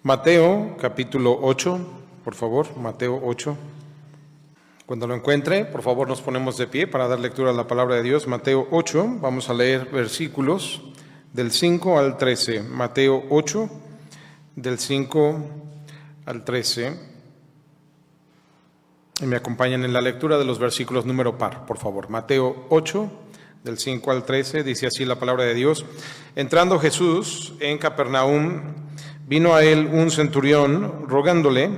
Mateo capítulo 8, por favor, Mateo 8. Cuando lo encuentre, por favor, nos ponemos de pie para dar lectura a la palabra de Dios. Mateo 8, vamos a leer versículos del 5 al 13. Mateo 8, del 5 al 13. Y me acompañan en la lectura de los versículos número par, por favor. Mateo 8, del 5 al 13, dice así la palabra de Dios. Entrando Jesús en Capernaum, vino a él un centurión rogándole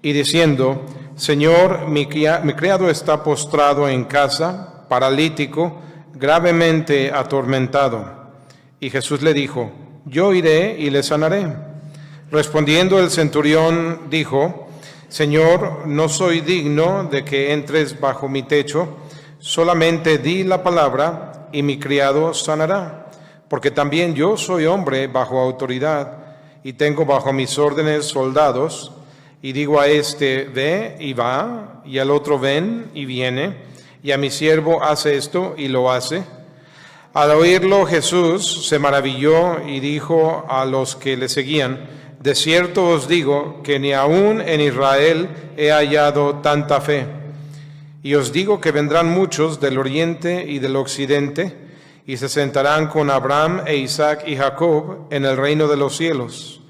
y diciendo: Señor, mi criado está postrado en casa, paralítico, gravemente atormentado. Y Jesús le dijo: Yo iré y le sanaré. Respondiendo el centurión dijo: Señor, no soy digno de que entres bajo mi techo, solamente di la palabra y mi criado sanará, porque también yo soy hombre bajo autoridad y tengo bajo mis órdenes soldados, y digo a este: ve y va, y al otro: ven y viene, y a mi siervo: hace esto y lo hace. Al oírlo Jesús se maravilló y dijo a los que le seguían: de cierto os digo que ni aun en Israel he hallado tanta fe. Y os digo que vendrán muchos del oriente y del occidente, y se sentarán con Abraham e Isaac y Jacob en el reino de los cielos.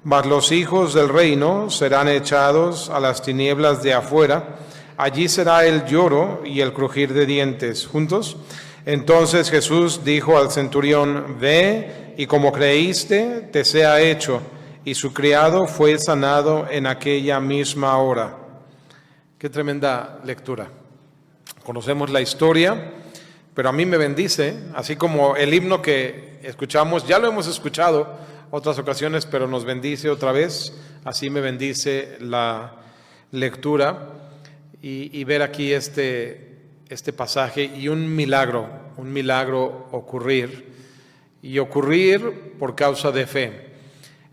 Mas los hijos del reino serán echados a las tinieblas de afuera, allí será el lloro y el crujir de dientes. ¿Juntos? Entonces Jesús dijo al centurión: ve, y como creíste, te sea hecho. Y su criado fue sanado en aquella misma hora. Qué tremenda lectura. Conocemos la historia, pero a mí me bendice, así como el himno que escuchamos, ya lo hemos escuchado otras ocasiones, pero nos bendice otra vez. Así me bendice la lectura y ver aquí este pasaje y un milagro ocurrir, y ocurrir por causa de fe.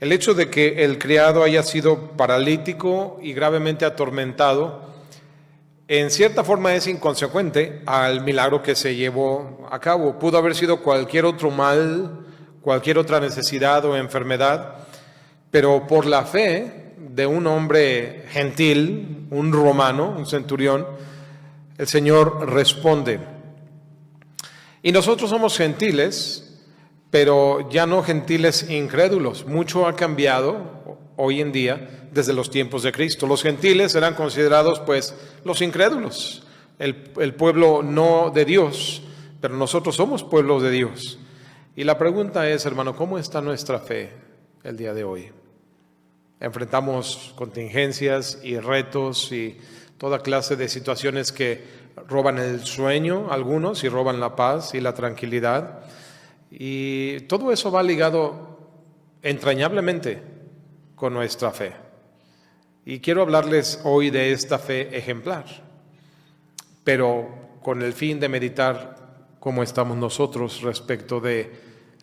El hecho de que el criado haya sido paralítico y gravemente atormentado, en cierta forma es inconsecuente al milagro que se llevó a cabo. Pudo haber sido cualquier otro mal, cualquier otra necesidad o enfermedad, pero por la fe de un hombre gentil, un romano, un centurión, el Señor responde. Y nosotros somos gentiles, pero ya no gentiles incrédulos. Mucho ha cambiado hoy en día desde los tiempos de Cristo. Los gentiles eran considerados pues los incrédulos, el pueblo no de Dios, pero nosotros somos pueblo de Dios. Y la pregunta es, hermano, ¿cómo está nuestra fe el día de hoy? Enfrentamos contingencias y retos y toda clase de situaciones que roban el sueño a algunos y roban la paz y la tranquilidad. Y todo eso va ligado entrañablemente con nuestra fe. Y quiero hablarles hoy de esta fe ejemplar, pero con el fin de meditar cómo estamos nosotros respecto de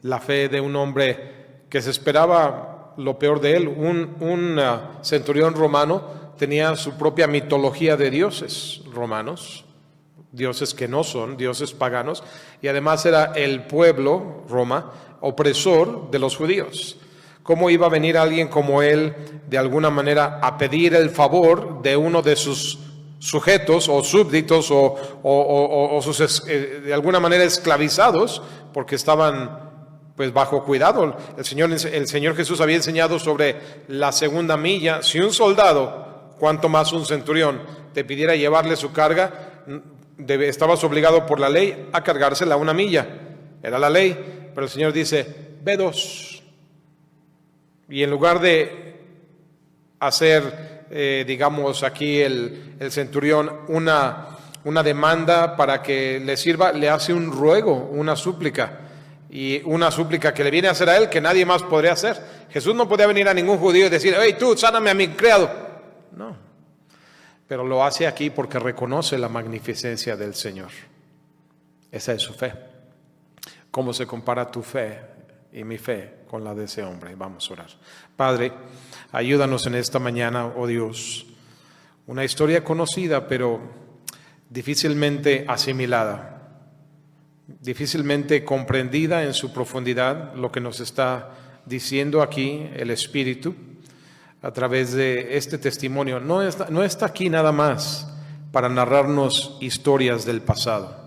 la fe de un hombre que se esperaba lo peor de él. Un centurión romano tenía su propia mitología de dioses romanos, dioses que no son, dioses paganos, y además era el pueblo, Roma, opresor de los judíos. ¿Cómo iba a venir alguien como él, de alguna manera, a pedir el favor de uno de sus sujetos o súbditos o sus, de alguna manera, esclavizados, porque estaban pues bajo cuidado? El Señor Jesús había enseñado sobre la segunda milla. Si un soldado, cuanto más un centurión, te pidiera llevarle su carga, estabas obligado por la ley a cargársela una milla. Era la ley, pero el Señor dice: ve 2. Y en lugar de hacer, digamos aquí el centurión una demanda para que le sirva, le hace un ruego, una súplica. Y una súplica que le viene a hacer a él, que nadie más podría hacer. Jesús no podía venir a ningún judío y decir: hey, tú, sáname a mi criado. No. Pero lo hace aquí porque reconoce la magnificencia del Señor. Esa es su fe. ¿Cómo se compara tu fe y mi fe con la de ese hombre? Vamos a orar. Padre, ayúdanos en esta mañana, oh Dios. Una historia conocida, pero difícilmente asimilada, difícilmente comprendida en su profundidad, lo que nos está diciendo aquí el Espíritu. a través de este testimonio, no está aquí nada más para narrarnos historias del pasado.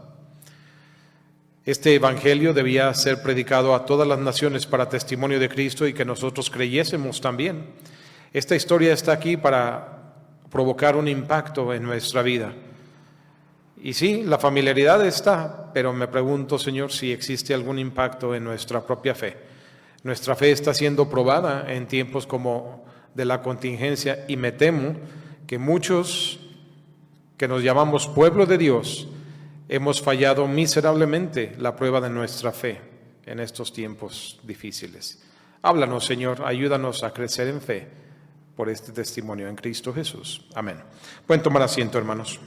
Este evangelio debía ser predicado a todas las naciones para testimonio de Cristo y que nosotros creyésemos también. Esta historia está aquí para provocar un impacto en nuestra vida. Y sí, la familiaridad está, pero me pregunto, Señor, si existe algún impacto en nuestra propia fe. Nuestra fe está siendo probada en tiempos como de la contingencia y me temo que muchos que nos llamamos pueblo de Dios hemos fallado miserablemente la prueba de nuestra fe en estos tiempos difíciles. Háblanos, Señor, ayúdanos a crecer en fe por este testimonio en Cristo Jesús. Amén. Pueden tomar asiento, hermanos.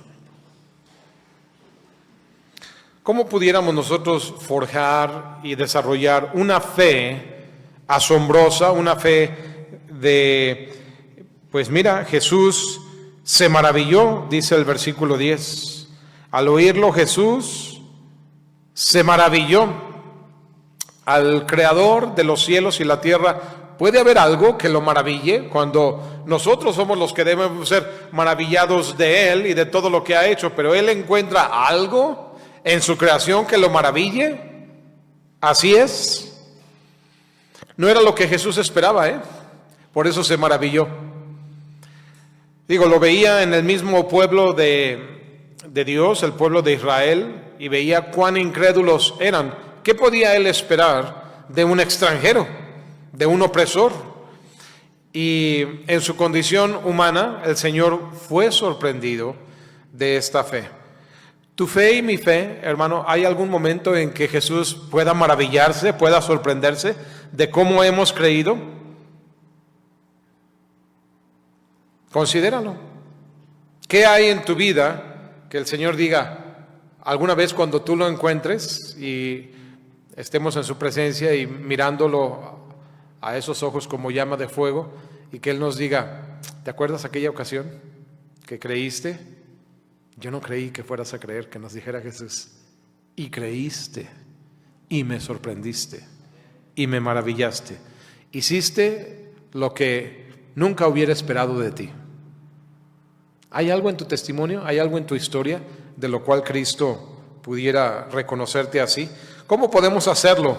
¿Cómo pudiéramos nosotros forjar y desarrollar una fe asombrosa, una fe pues mira, Jesús se maravilló, dice el versículo 10. Al oírlo Jesús se maravilló. Al Creador de los cielos y la tierra, ¿puede haber algo que lo maraville cuando nosotros somos los que debemos ser maravillados de Él y de todo lo que ha hecho? Pero Él encuentra algo en su creación que lo maraville. Así es. No era lo que Jesús esperaba, por eso se maravilló. Digo, lo veía en el mismo pueblo de Dios, el pueblo de Israel, y veía cuán incrédulos eran. ¿Qué podía él esperar de un extranjero, de un opresor? Y en su condición humana, el Señor fue sorprendido de esta fe. Tu fe y mi fe, hermano, ¿hay algún momento en que Jesús pueda maravillarse, pueda sorprenderse de cómo hemos creído? Considéralo. ¿Qué hay en tu vida que el Señor diga, alguna vez cuando tú lo encuentres y estemos en su presencia y mirándolo a esos ojos como llama de fuego, y que Él nos diga, ¿te acuerdas aquella ocasión que creíste? Yo no creí que fueras a creer, que nos dijera Jesús, y creíste, y me sorprendiste, y me maravillaste. Hiciste lo que nunca hubiera esperado de ti. ¿Hay algo en tu testimonio, hay algo en tu historia de lo cual Cristo pudiera reconocerte así? ¿Cómo podemos hacerlo?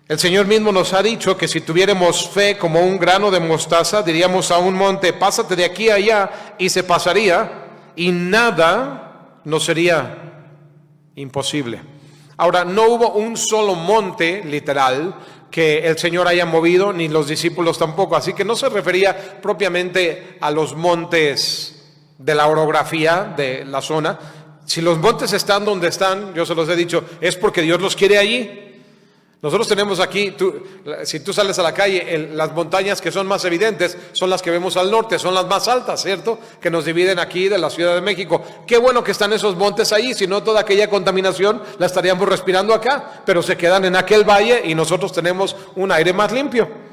El Señor mismo nos ha dicho que si tuviéramos fe como un grano de mostaza, diríamos a un monte, pásate de aquí a allá, y se pasaría, y nada nos sería imposible. Ahora, no hubo un solo monte, literal, que el Señor haya movido, ni los discípulos tampoco, así que no se refería propiamente a los montes de la orografía de la zona. Si los montes están donde están, yo se los he dicho, es porque Dios los quiere allí. Nosotros tenemos aquí, si tú sales a la calle, las montañas que son más evidentes son las que vemos al norte, son las más altas, ¿cierto? Que nos dividen aquí de la Ciudad de México. Qué bueno que están esos montes ahí, si no toda aquella contaminación la estaríamos respirando acá, pero se quedan en aquel valle y nosotros tenemos un aire más limpio.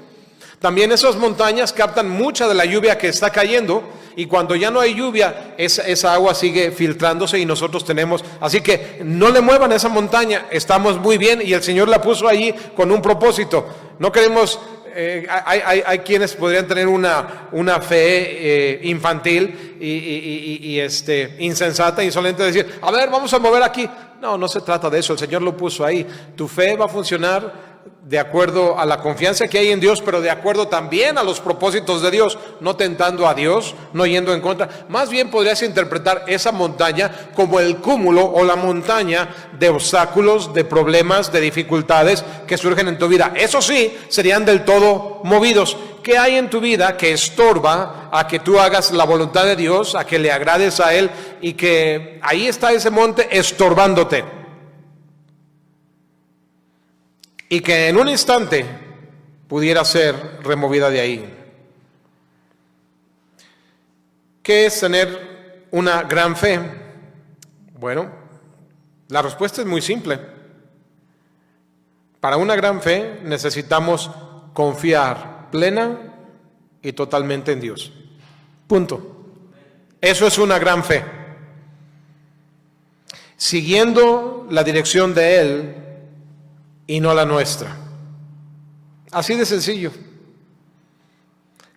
También esas montañas captan mucha de la lluvia que está cayendo, y cuando ya no hay lluvia, esa agua sigue filtrándose y nosotros tenemos. Así que no le muevan esa montaña, estamos muy bien y el Señor la puso allí con un propósito. No queremos, hay quienes podrían tener una fe infantil y insensata, insolente, decir, a ver, vamos a mover aquí. No se trata de eso, el Señor lo puso ahí. Tu fe va a funcionar de acuerdo a la confianza que hay en Dios, pero de acuerdo también a los propósitos de Dios, no tentando a Dios, no yendo en contra. Más bien podrías interpretar esa montaña como el cúmulo o la montaña de obstáculos, de problemas, de dificultades que surgen en tu vida. Eso sí, serían del todo movidos. ¿Qué hay en tu vida que estorba a que tú hagas la voluntad de Dios, a que le agrades a Él, y que ahí está ese monte estorbándote? Y que en un instante pudiera ser removida de ahí. ¿Qué es tener una gran fe? Bueno, la respuesta es muy simple. Para una gran fe necesitamos confiar plena y totalmente en Dios. Punto. Eso es una gran fe. Siguiendo la dirección de Él y no la nuestra. Así de sencillo.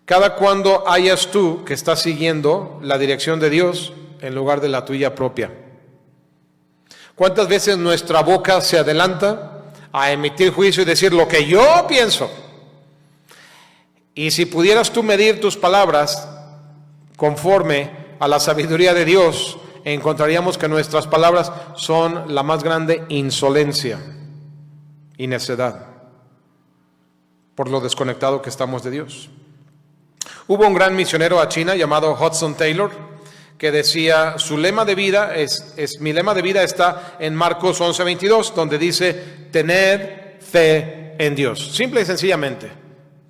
cada cuando hayas tú que estás siguiendo la dirección de Dios en lugar de la tuya propia. ¿Cuántas veces nuestra boca se adelanta a emitir juicio y decir lo que yo pienso? Y si pudieras tú medir tus palabras conforme a la sabiduría de Dios, encontraríamos que nuestras palabras son la más grande insolencia y necedad, por lo desconectado que estamos de Dios. Hubo un gran misionero a China llamado Hudson Taylor, que decía, su lema de vida mi lema de vida está en Marcos 11:22, donde dice, tened fe en Dios. Simple y sencillamente,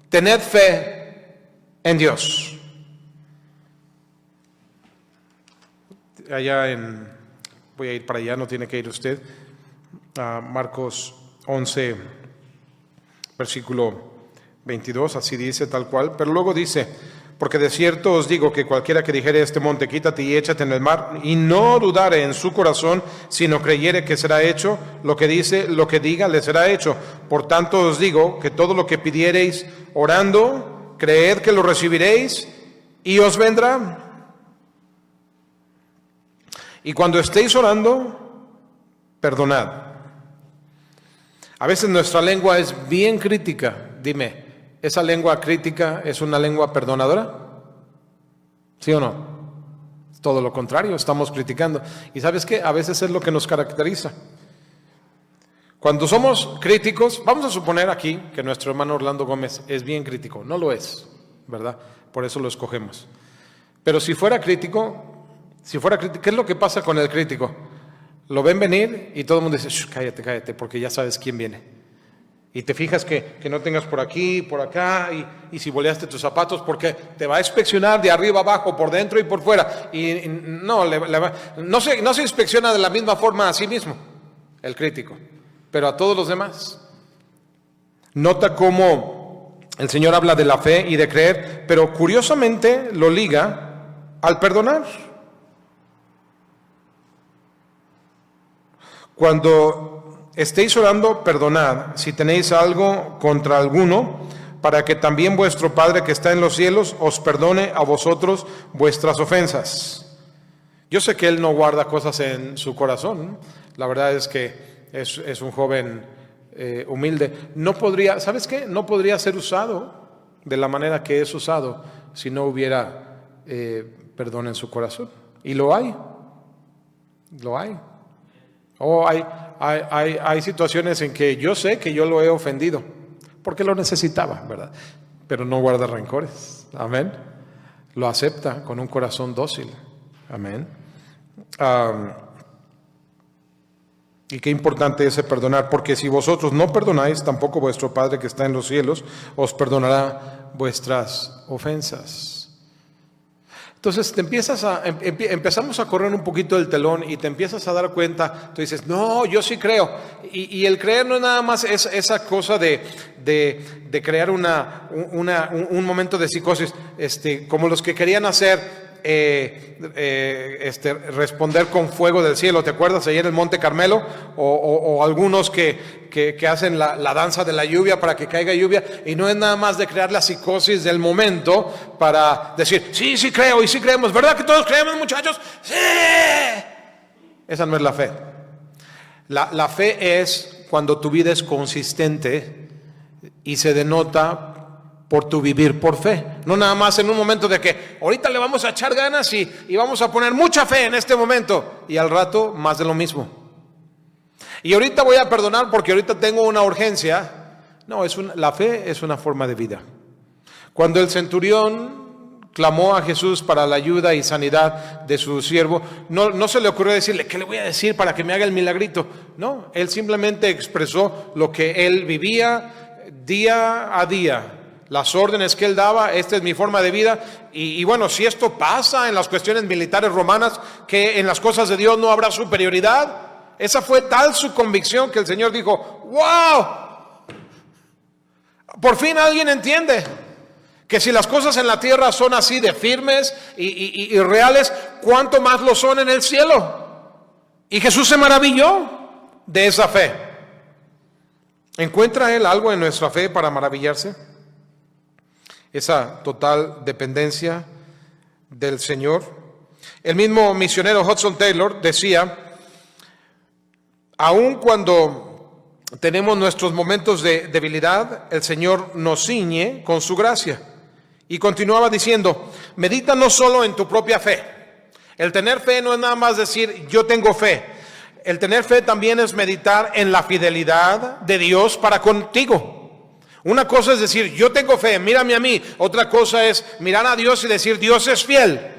tened fe en Dios. Voy a ir para allá, no tiene que ir usted, a Marcos 11, versículo 22, así dice tal cual, pero luego dice, porque de cierto os digo que cualquiera que dijere a este monte, quítate y échate en el mar, y no dudare en su corazón, sino creyere que será hecho lo que diga, le será hecho. Por tanto os digo que todo lo que pidiereis orando, creed que lo recibiréis y os vendrá. Y cuando estéis orando, perdonad. A veces nuestra lengua es bien crítica. Dime, ¿esa lengua crítica es una lengua perdonadora? ¿Sí o no? Todo lo contrario, estamos criticando. ¿Y sabes qué? A veces es lo que nos caracteriza. Cuando somos críticos, vamos a suponer aquí que nuestro hermano Orlando Gómez es bien crítico. No lo es, ¿verdad? Por eso lo escogemos. Pero si fuera crítico, ¿qué es lo que pasa con el crítico? Lo ven venir y todo el mundo dice, cállate, porque ya sabes quién viene. Y te fijas que no tengas por aquí, por acá, y si boleaste tus zapatos, porque te va a inspeccionar de arriba abajo, por dentro y por fuera. Y no se inspecciona de la misma forma a sí mismo, el crítico, pero a todos los demás. Nota cómo el Señor habla de la fe y de creer, pero curiosamente lo liga al perdonar. Cuando estéis orando, perdonad, si tenéis algo contra alguno, para que también vuestro Padre que está en los cielos os perdone a vosotros vuestras ofensas. Yo sé que Él no guarda cosas en su corazón. La verdad es que es un joven humilde. ¿Sabes qué? No podría ser usado de la manera que es usado si no hubiera perdón en su corazón. Y lo hay. Hay situaciones en que yo sé que yo lo he ofendido, porque lo necesitaba, ¿verdad? Pero no guarda rencores, amén. Lo acepta con un corazón dócil, amén. Y qué importante es perdonar, porque si vosotros no perdonáis, tampoco vuestro Padre que está en los cielos os perdonará vuestras ofensas. Entonces empezamos a correr un poquito el telón y te empiezas a dar cuenta, tú dices, no, yo sí creo. Y el creer no es nada más esa cosa de crear un momento de psicosis, como los que querían hacer, responder con fuego del cielo. ¿Te acuerdas ayer en el Monte Carmelo? O algunos que hacen la danza de la lluvia para que caiga lluvia, y no es nada más de crear la psicosis del momento para decir, sí creo y sí creemos, ¿verdad que todos creemos, muchachos? ¡Sí! Esa no es la fe. La fe es cuando tu vida es consistente y se denota por tu vivir por fe, no nada más en un momento de que ahorita le vamos a echar ganas y vamos a poner mucha fe en este momento, y al rato más de lo mismo. Y ahorita voy a perdonar porque ahorita tengo una urgencia. No, la fe es una forma de vida. Cuando el centurión clamó a Jesús para la ayuda y sanidad de su siervo, no se le ocurrió decirle, ¿qué le voy a decir para que me haga el milagrito? No, él simplemente expresó lo que él vivía día a día. Las órdenes que él daba, esta es mi forma de vida. Y bueno, si esto pasa en las cuestiones militares romanas, que en las cosas de Dios no habrá superioridad. Esa fue tal su convicción que el Señor dijo, ¡wow! Por fin alguien entiende que si las cosas en la tierra son así de firmes y reales, ¿cuánto más lo son en el cielo? Y Jesús se maravilló de esa fe. ¿Encuentra él algo en nuestra fe para maravillarse? esa total dependencia del Señor. El mismo misionero Hudson Taylor decía, aun cuando tenemos nuestros momentos de debilidad, el Señor nos ciñe con su gracia. Y continuaba diciendo, medita no solo en tu propia fe. El tener fe no es nada más decir yo tengo fe. El tener fe también es meditar en la fidelidad de Dios para contigo. Una cosa es decir yo tengo fe, mírame a mí. Otra cosa es mirar a Dios y decir Dios es fiel.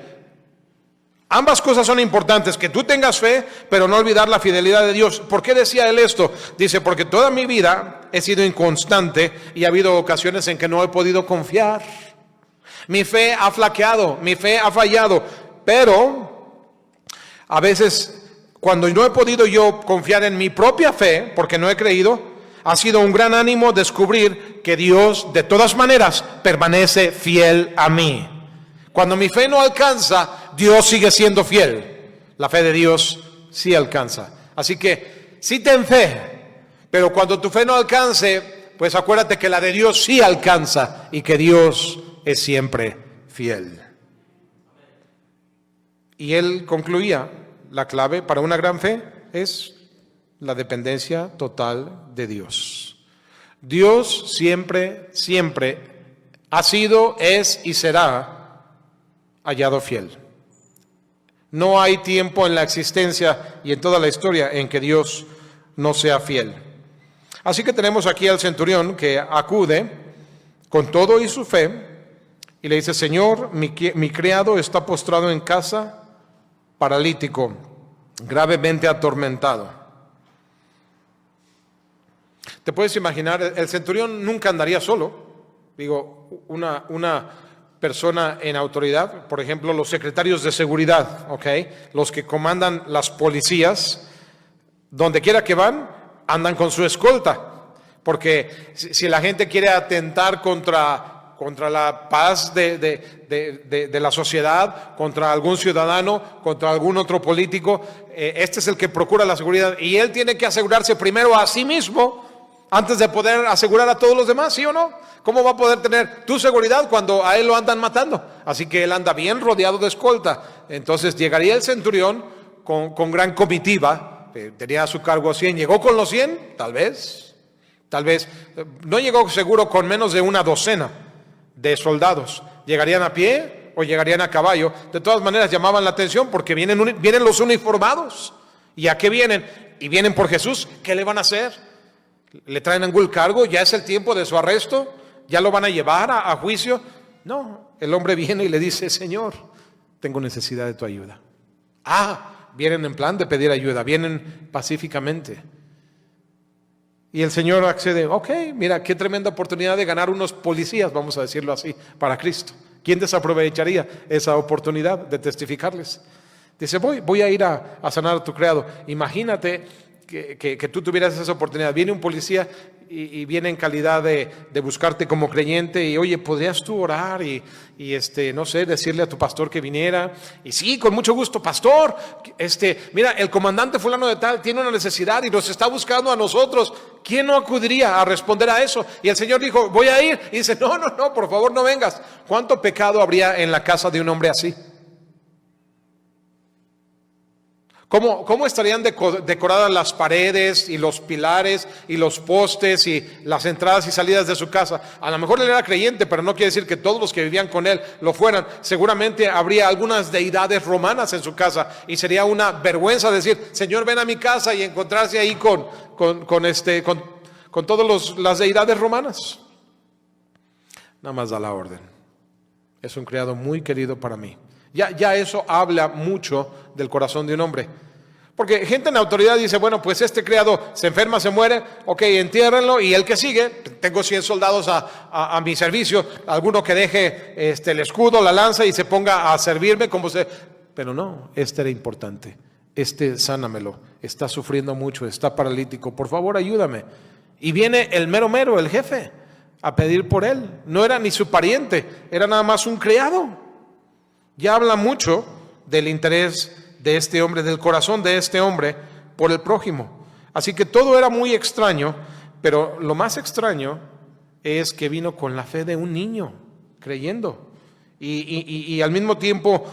Ambas cosas son importantes, que tú tengas fe, pero no olvidar la fidelidad de Dios. ¿Por qué decía él esto? Dice, porque toda mi vida he sido inconstante y ha habido ocasiones en que no he podido confiar. Mi fe ha flaqueado, mi fe ha fallado, pero a veces cuando no he podido yo confiar en mi propia fe, porque no he creído, ha sido un gran ánimo descubrir que Dios de todas maneras permanece fiel a mí. Cuando mi fe no alcanza, Dios sigue siendo fiel. La fe de Dios sí alcanza. Así que sí ten fe, pero cuando tu fe no alcance, pues acuérdate que la de Dios sí alcanza y que Dios es siempre fiel. Y él concluía, la clave para una gran fe es la dependencia total de Dios. Dios siempre, siempre ha sido, es y será hallado fiel. No hay tiempo en la existencia y en toda la historia en que Dios no sea fiel. Así que tenemos aquí al centurión que acude con todo y su fe y le dice, Señor, mi criado está postrado en casa, paralítico, gravemente atormentado. ¿Te puedes imaginar? El centurión nunca andaría solo. Digo, una persona en autoridad, por ejemplo, los secretarios de seguridad, los que comandan las policías, donde quiera que van, andan con su escolta, porque si la gente quiere atentar contra la paz de la sociedad, contra algún ciudadano, contra algún otro político, este es el que procura la seguridad, y él tiene que asegurarse primero a sí mismo, antes de poder asegurar a todos los demás, ¿sí o no? ¿Cómo va a poder tener tu seguridad cuando a él lo andan matando? Así que él anda bien rodeado de escolta. Entonces llegaría el centurión con gran comitiva, tenía a su cargo 100. ¿Llegó con los 100? Tal vez. No llegó seguro con menos de una docena de soldados. ¿Llegarían a pie o llegarían a caballo? De todas maneras llamaban la atención porque vienen los uniformados. ¿Y a qué vienen? Y vienen por Jesús. ¿Qué le van a hacer? ¿Le traen algún cargo? ¿Ya es el tiempo de su arresto? ¿Ya lo van a llevar a juicio? No, el hombre viene y le dice, Señor, tengo necesidad de tu ayuda. Vienen en plan de pedir ayuda, vienen pacíficamente. Y el Señor accede, mira, qué tremenda oportunidad de ganar unos policías, vamos a decirlo así, para Cristo. ¿Quién desaprovecharía esa oportunidad de testificarles? Dice, voy a ir a sanar a tu criado. Imagínate que tú tuvieras esa oportunidad. Viene un policía y viene en calidad de buscarte como creyente y oye, ¿podrías tú orar y no sé, decirle a tu pastor que viniera? Y sí, con mucho gusto, pastor, mira, el comandante fulano de tal tiene una necesidad y nos está buscando a nosotros. ¿Quién no acudiría a responder a eso? Y el Señor dijo, voy a ir. Y dice, no, por favor no vengas. ¿Cuánto pecado habría en la casa de un hombre así? ¿Cómo estarían decoradas las paredes y los pilares y los postes y las entradas y salidas de su casa? A lo mejor él era creyente, pero no quiere decir que todos los que vivían con él lo fueran. Seguramente habría algunas deidades romanas en su casa y sería una vergüenza decir, Señor, ven a mi casa y encontrarse ahí con todas las deidades romanas. Nada más da la orden. Es un criado muy querido para mí. Ya eso habla mucho del corazón de un hombre. Porque gente en autoridad dice, bueno, pues este criado se enferma, se muere, entiérrenlo, y el que sigue, tengo 100 soldados a mi servicio, alguno que deje el escudo, la lanza y se ponga a servirme Pero no, era importante. Sánamelo, está sufriendo mucho, está paralítico, por favor ayúdame. Y viene el mero, el jefe, a pedir por él. No era ni su pariente, era nada más un criado. Ya habla mucho del interés de este hombre, del corazón de este hombre por el prójimo. Así que todo era muy extraño, pero lo más extraño es que vino con la fe de un niño. creyendo. Y al mismo tiempo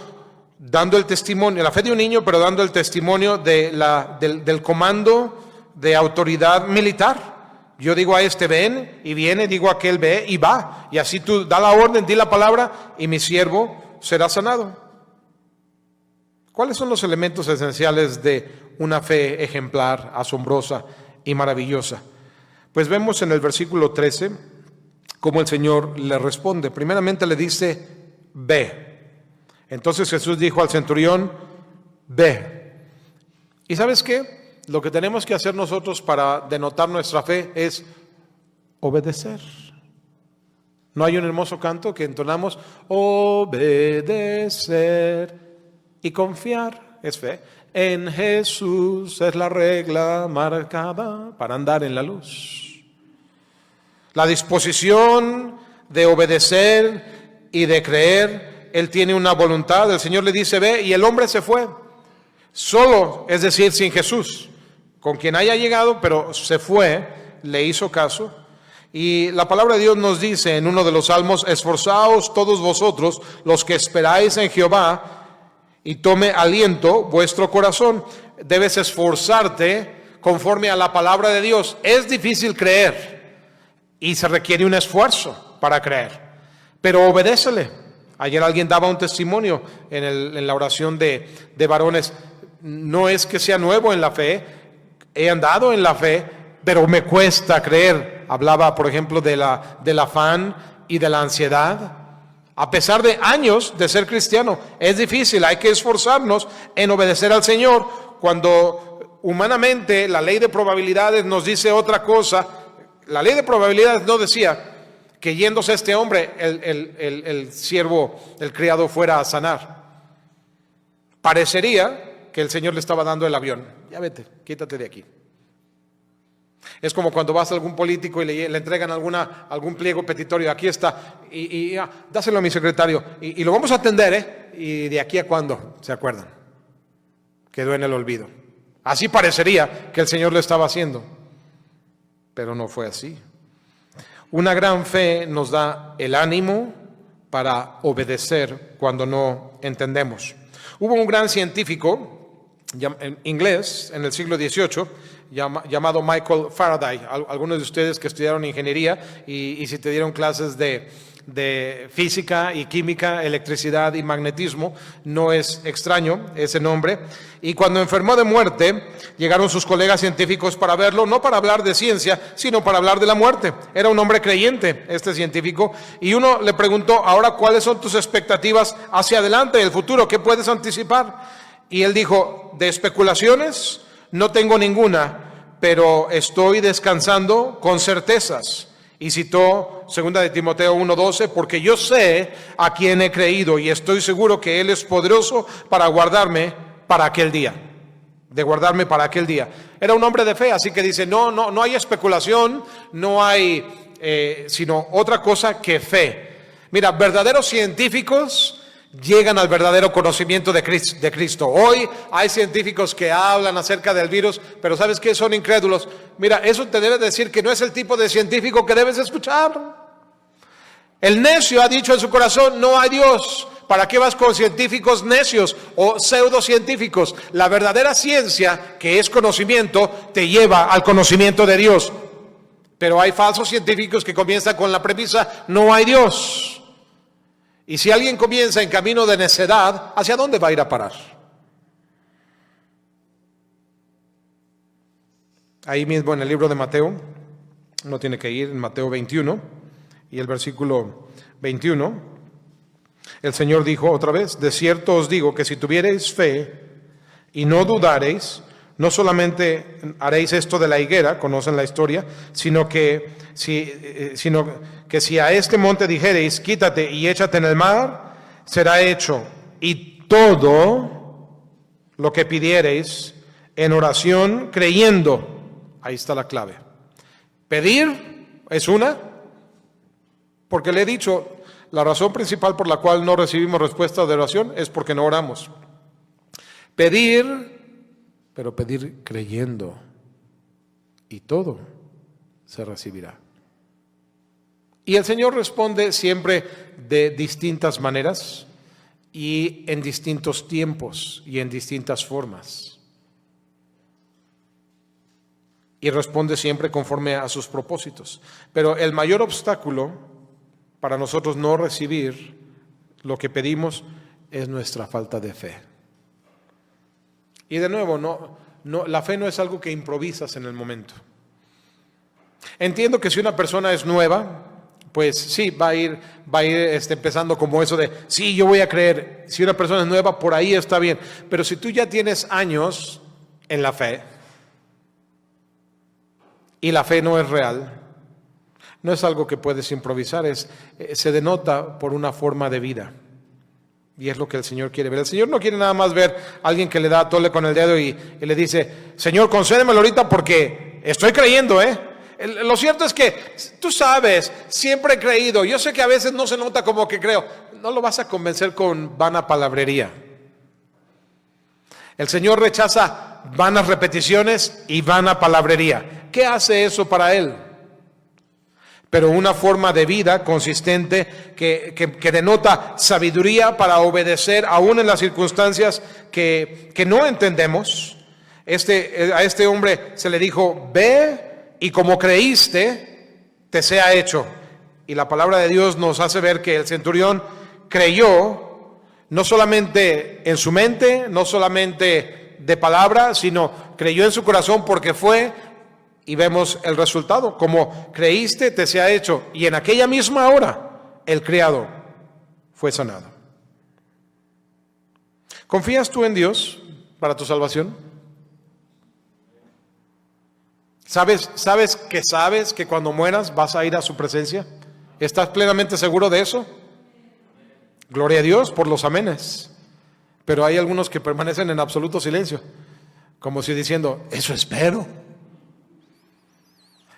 dando el testimonio, la fe de un niño, pero dando el testimonio del comando de autoridad militar. Yo digo a este ven y viene, digo a aquel ve y va. Y así tú da la orden, di la palabra y mi siervo será sanado. ¿Cuáles son los elementos esenciales de una fe ejemplar, asombrosa y maravillosa? Pues vemos en el versículo 13 cómo el Señor le responde. Primeramente le dice, ve. Entonces Jesús dijo al centurión, ve. ¿Y sabes qué? Lo que tenemos que hacer nosotros para denotar nuestra fe es obedecer. ¿No hay un hermoso canto que entonamos? Obedecer y confiar es fe. En Jesús es la regla marcada para andar en la luz. La disposición de obedecer y de creer, Él tiene una voluntad. El Señor le dice, ve, y el hombre se fue. Solo, es decir, sin Jesús. Con quien haya llegado, pero se fue, le hizo caso. Y la palabra de Dios nos dice en uno de los salmos, esforzaos todos vosotros, los que esperáis en Jehová, y tome aliento vuestro corazón. Debes esforzarte conforme a la palabra de Dios. Es difícil creer y se requiere un esfuerzo para creer, pero obedécele. Ayer alguien daba un testimonio en la oración de varones. No es que sea nuevo en la fe, he andado en la fe, pero me cuesta creer. Hablaba, por ejemplo, del afán y de la ansiedad. A pesar de años de ser cristiano, es difícil, hay que esforzarnos en obedecer al Señor. Cuando humanamente la ley de probabilidades nos dice otra cosa, la ley de probabilidades no decía que yéndose este hombre, el siervo, el criado fuera a sanar. Parecería que el Señor le estaba dando el avión. Ya vete, quítate de aquí. Es como cuando vas a algún político y le entregan algún pliego petitorio. Aquí está, dáselo a mi secretario y lo vamos a atender, ¿eh? Y de aquí a cuándo, ¿se acuerdan? Quedó en el olvido. Así parecería que el Señor lo estaba haciendo, pero no fue así. Una gran fe nos da el ánimo para obedecer cuando no entendemos. Hubo un gran científico inglés en el siglo XVIII llamado Michael Faraday. Algunos de ustedes que estudiaron ingeniería y si te dieron clases de física y química, electricidad y magnetismo, no es extraño ese nombre. Y cuando enfermó de muerte, llegaron sus colegas científicos para verlo, no para hablar de ciencia, sino para hablar de la muerte. Era un hombre creyente, este científico, y uno le preguntó, ahora, ¿cuáles son tus expectativas hacia adelante, el futuro? ¿Qué puedes anticipar? Y él dijo, de especulaciones no tengo ninguna, pero estoy descansando con certezas. Y citó 2 de Timoteo 1:12, porque yo sé a quién he creído y estoy seguro que Él es poderoso para guardarme para aquel día. De guardarme para aquel día. Era un hombre de fe, así que dice, no hay especulación, no hay sino otra cosa que fe. Mira, verdaderos científicos llegan al verdadero conocimiento de Cristo. Hoy hay científicos que hablan acerca del virus, pero ¿sabes qué? Son incrédulos. Mira, eso te debe decir que no es el tipo de científico que debes escuchar. El necio ha dicho en su corazón, no hay Dios. ¿Para qué vas con científicos necios o pseudocientíficos? La verdadera ciencia, que es conocimiento, te lleva al conocimiento de Dios. Pero hay falsos científicos que comienzan con la premisa, no hay Dios. Y si alguien comienza en camino de necedad, ¿hacia dónde va a ir a parar? Ahí mismo en el libro de Mateo, no tiene que ir, en Mateo 21 y el versículo 21, el Señor dijo otra vez, de cierto os digo que si tuviereis fe y no dudareis, no solamente haréis esto de la higuera, conocen la historia, sino que si a este monte dijereis, quítate y échate en el mar, será hecho. Y todo lo que pidiereis en oración, creyendo, ahí está la clave. Pedir es una, porque le he dicho, la razón principal por la cual no recibimos respuesta de oración es porque no oramos. Pedir, pero pedir creyendo, y todo se recibirá. Y el Señor responde siempre de distintas maneras y en distintos tiempos y en distintas formas. Y responde siempre conforme a sus propósitos. Pero el mayor obstáculo para nosotros no recibir lo que pedimos es nuestra falta de fe. Y de nuevo, la fe no es algo que improvisas en el momento. Entiendo que si una persona es nueva, pues sí, va a ir empezando como eso de, sí, yo voy a creer. Si una persona es nueva, por ahí está bien. Pero si tú ya tienes años en la fe, y la fe no es real, no es algo que puedes improvisar, se denota por una forma de vida. Y es lo que el Señor quiere ver. El Señor no quiere nada más ver a alguien que le da tole con el dedo y le dice, Señor, concédemelo ahorita porque estoy creyendo, Lo cierto es que tú sabes, siempre he creído. Yo sé que a veces no se nota como que creo. No lo vas a convencer con vana palabrería. El Señor rechaza vanas repeticiones y vana palabrería. ¿Qué hace eso para Él? Pero una forma de vida consistente que denota sabiduría para obedecer aún en las circunstancias que no entendemos. A este hombre se le dijo, ve y como creíste, te sea hecho. Y la palabra de Dios nos hace ver que el centurión creyó, no solamente en su mente, no solamente de palabra, sino creyó en su corazón porque fue, y vemos el resultado, como creíste, te sea hecho. Y en aquella misma hora, el criado fue sanado. ¿Confías tú en Dios para tu salvación? ¿Sabes que cuando mueras vas a ir a su presencia? ¿Estás plenamente seguro de eso? Gloria a Dios por los amenes. Pero hay algunos que permanecen en absoluto silencio, como si diciendo, eso espero.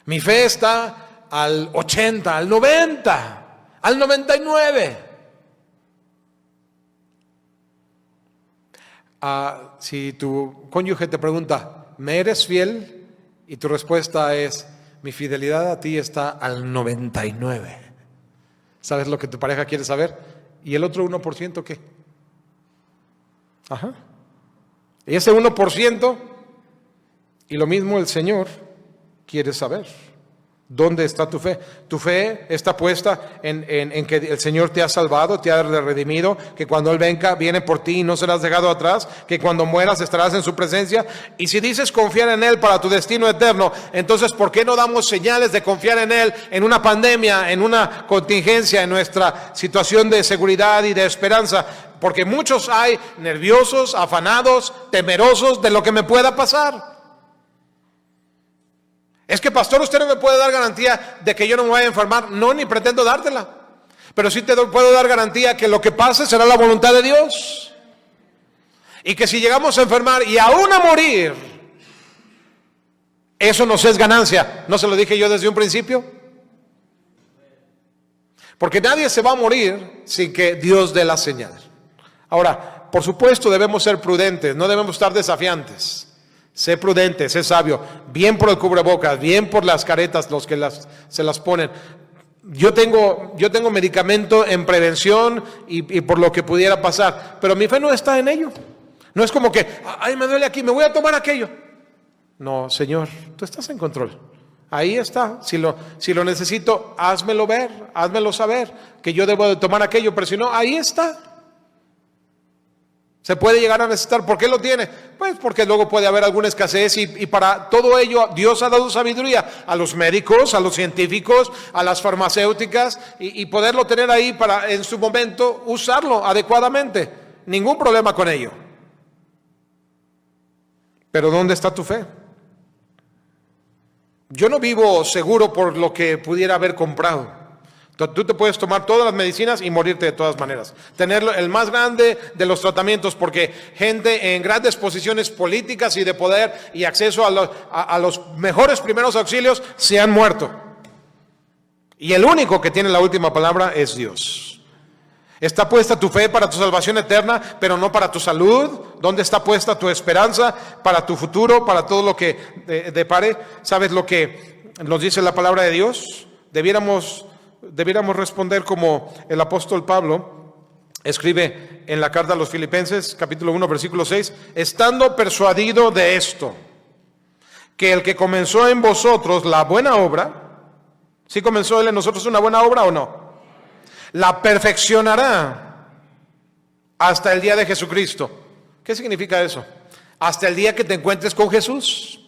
Mi fe está al 80, al 90, al 99. Si tu cónyuge te pregunta, ¿me eres fiel? Y tu respuesta es, mi fidelidad a ti está al 99. ¿Sabes lo que tu pareja quiere saber? ¿Y el otro 1% qué? Ajá. Y ese 1%, y lo mismo el Señor quiere saber. ¿Dónde está tu fe? Tu fe está puesta en que el Señor te ha salvado, te ha redimido, que cuando Él venga, viene por ti y no serás dejado atrás, que cuando mueras estarás en su presencia. Y si dices confiar en Él para tu destino eterno, entonces ¿por qué no damos señales de confiar en Él en una pandemia, en una contingencia, en nuestra situación de seguridad y de esperanza? Porque muchos hay nerviosos, afanados, temerosos de lo que me pueda pasar. Es que, pastor, usted no me puede dar garantía de que yo no me vaya a enfermar. No, ni pretendo dártela. Pero sí te puedo dar garantía que lo que pase será la voluntad de Dios. Y que si llegamos a enfermar y aún a morir, eso nos es ganancia. ¿No se lo dije yo desde un principio? Porque nadie se va a morir sin que Dios dé la señal. Ahora, por supuesto debemos ser prudentes, no debemos estar desafiantes. Sé prudente, sé sabio, bien por el cubrebocas, bien por las caretas, los que se las ponen. Yo tengo medicamento en prevención y por lo que pudiera pasar, pero mi fe no está en ello. No es como que, ay, me duele aquí, me voy a tomar aquello. No, Señor, tú estás en control. Ahí está. Si lo necesito, házmelo ver, házmelo saber, que yo debo de tomar aquello, pero si no, ahí está. Se puede llegar a necesitar. ¿Por qué lo tiene? Pues porque luego puede haber alguna escasez y para todo ello Dios ha dado sabiduría a los médicos, a los científicos, a las farmacéuticas y poderlo tener ahí para en su momento usarlo adecuadamente. Ningún problema con ello. Pero ¿dónde está tu fe? Yo no vivo seguro por lo que pudiera haber comprado. Tú te puedes tomar todas las medicinas y morirte de todas maneras. Tener el más grande de los tratamientos, porque gente en grandes posiciones políticas y de poder y acceso a los mejores primeros auxilios se han muerto. Y el único que tiene la última palabra es Dios. ¿Está puesta tu fe para tu salvación eterna, pero no para tu salud? ¿Dónde está puesta tu esperanza para tu futuro, para todo lo que depare? ¿Sabes lo que nos dice la palabra de Dios? Debiéramos debiéramos responder como el apóstol Pablo escribe en la carta a los Filipenses, capítulo 1, versículo 6, estando persuadido de esto, que el que comenzó en vosotros la buena obra, ¿sí comenzó él en nosotros una buena obra o no? La perfeccionará hasta el día de Jesucristo. ¿Qué significa eso? Hasta el día que te encuentres con Jesús.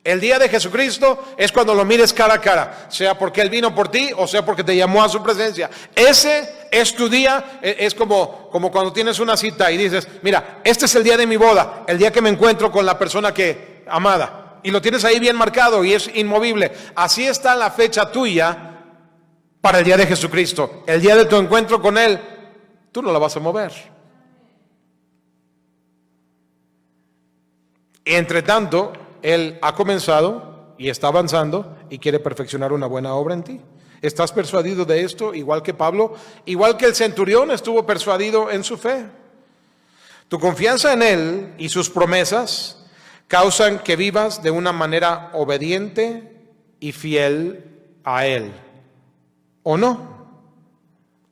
El día de Jesucristo es cuando lo mires cara a cara, sea porque Él vino por ti o sea porque te llamó a su presencia. Ese es tu día, es como cuando tienes una cita y dices, mira, este es el día de mi boda, el día que me encuentro con la persona que amada. Y lo tienes ahí bien marcado y es inmovible. Así está la fecha tuya para el día de Jesucristo. El día de tu encuentro con Él, tú no la vas a mover. Entre tanto, Él ha comenzado y está avanzando y quiere perfeccionar una buena obra en ti. ¿Estás persuadido de esto? Igual que Pablo, igual que el centurión estuvo persuadido en su fe. Tu confianza en Él y sus promesas causan que vivas de una manera obediente y fiel a Él, ¿o no?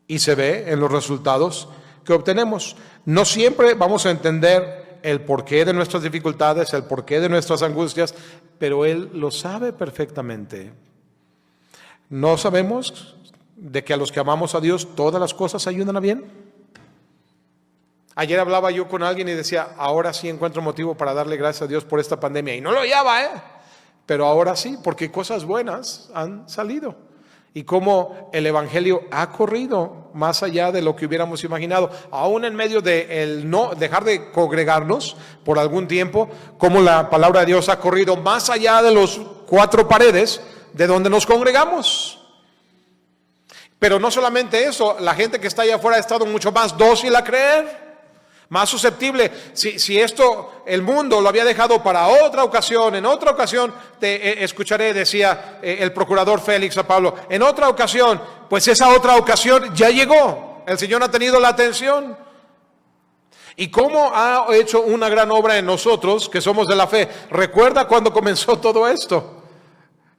Y se ve en los resultados que obtenemos. No siempre vamos a entender el porqué de nuestras dificultades, el porqué de nuestras angustias, pero Él lo sabe perfectamente. ¿No sabemos de que a los que amamos a Dios todas las cosas ayudan a bien? Ayer hablaba yo con alguien y decía, ahora sí encuentro motivo para darle gracias a Dios por esta pandemia. Y no lo hallaba, pero ahora sí, porque cosas buenas han salido. Y cómo el Evangelio ha corrido más allá de lo que hubiéramos imaginado, aún en medio de el no dejar de congregarnos por algún tiempo, cómo la palabra de Dios ha corrido más allá de los 4 paredes de donde nos congregamos. Pero no solamente eso, la gente que está allá afuera ha estado mucho más dócil a creer, más susceptible. Si esto el mundo lo había dejado para otra ocasión, en otra ocasión te escucharé, decía el procurador Félix a Pablo, en otra ocasión, pues esa otra ocasión ya llegó. El Señor ha tenido la atención. ¿Y cómo ha hecho una gran obra en nosotros que somos de la fe? ¿Recuerda cuando comenzó todo esto?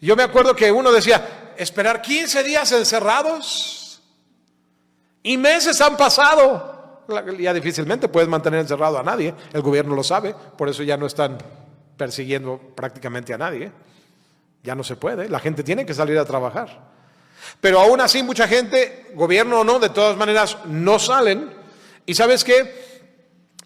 Yo me acuerdo que uno decía, esperar 15 días encerrados y meses han pasado. Ya difícilmente puedes mantener encerrado a nadie, el gobierno lo sabe, por eso ya no están persiguiendo prácticamente a nadie. Ya no se puede, la gente tiene que salir a trabajar. Pero aún así mucha gente, gobierno o no, de todas maneras no salen. ¿Y sabes qué?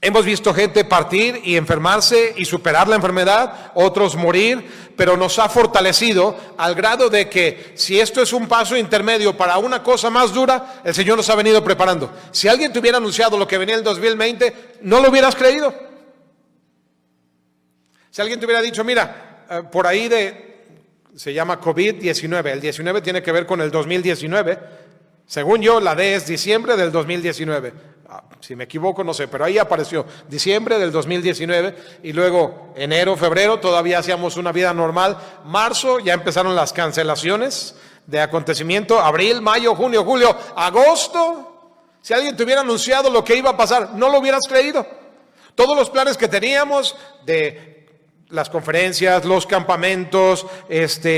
Hemos visto gente partir y enfermarse y superar la enfermedad, otros morir, pero nos ha fortalecido al grado de que si esto es un paso intermedio para una cosa más dura, el Señor nos ha venido preparando. Si alguien te hubiera anunciado lo que venía en el 2020, no lo hubieras creído. Si alguien te hubiera dicho, mira, por ahí se llama COVID-19, el 19 tiene que ver con el 2019, según yo la D es diciembre del 2019. Si me equivoco, no sé, pero ahí apareció diciembre del 2019 y luego enero, febrero, todavía hacíamos una vida normal. Marzo ya empezaron las cancelaciones de acontecimiento. Abril, mayo, junio, julio, agosto. Si alguien te hubiera anunciado lo que iba a pasar, no lo hubieras creído. Todos los planes que teníamos de las conferencias, los campamentos,